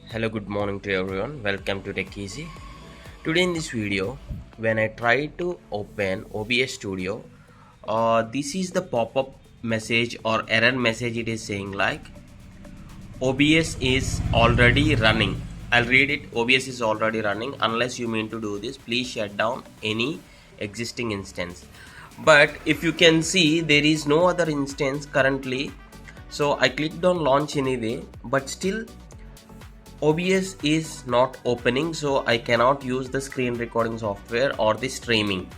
Hello, good morning to everyone. Welcome to Tech Easy. Today in this video, when I try to open OBS Studio, this is the pop-up message or error message. It is saying like OBS is already running. I'll read it. OBS is already running. Unless you mean to do this, please shut down any existing instance. But if you can see, there is no other instance currently. So I clicked on launch anyway, but still OBS is not opening, so I cannot use the screen recording software or the streaming.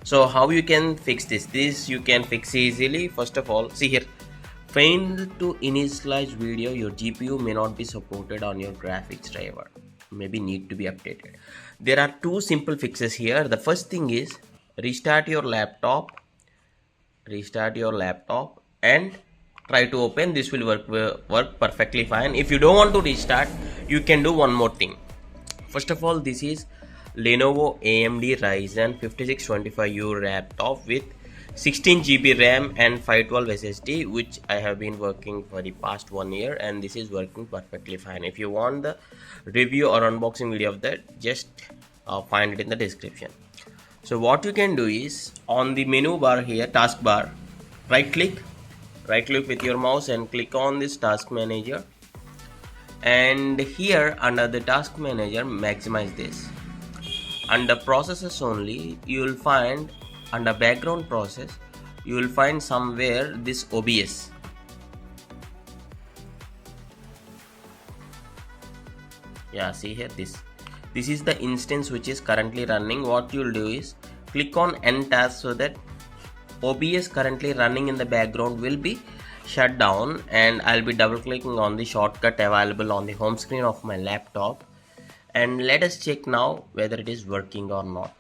So how you can fix this you can fix easily. First of all, see here, failed to initialize video, your GPU may not be supported on your graphics driver, maybe need to be updated. There are two simple fixes here. The first thing is restart your laptop and try to open. This will work perfectly fine. If you don't want to restart, you can do one more thing. First of all, this is Lenovo AMD Ryzen 5625U laptop with 16 GB RAM and 512 SSD, which I have been working for the past 1 year, and this is working perfectly fine. If you want the review or unboxing video of that, just find it in the description. So what you can do is, on the menu bar here, taskbar, right click with your mouse and click on this task manager, and here under the task manager, maximize this. Under processes only, you will find under background process, you will find somewhere this OBS. Yeah, see here, this is the instance which is currently running. What you'll do is click on end task so that OBS currently running in the background will be shut down, and I'll be double clicking on the shortcut available on the home screen of my laptop, and let us check now whether it is working or not.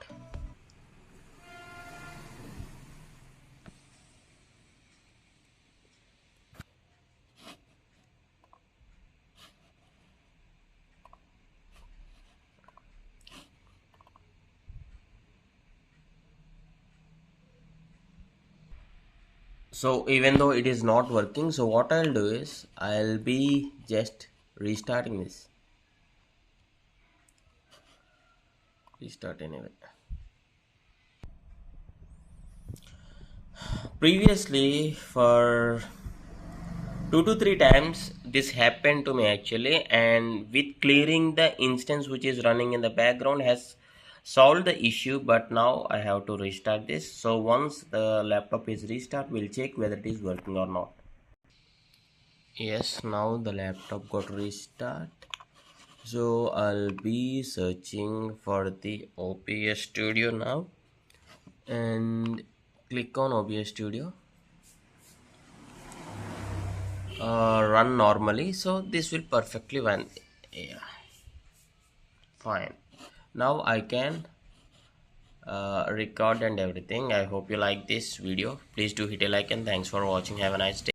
So even though it is not working, so what I'll do is I'll be just restarting this. Restart anyway. Previously, for 2 to 3 times this happened to me actually, and with clearing the instance which is running in the background has solved the issue, but now I have to restart this. So once the laptop is restart, we'll check whether it is working or not. Yes, now the laptop got restart. So I'll be searching for the OBS Studio now and click on OBS Studio. Run normally, so this will perfectly run. Yeah, fine. Now I can record and everything. I hope you like this video. Please do hit a like, and thanks for watching. Have a nice day.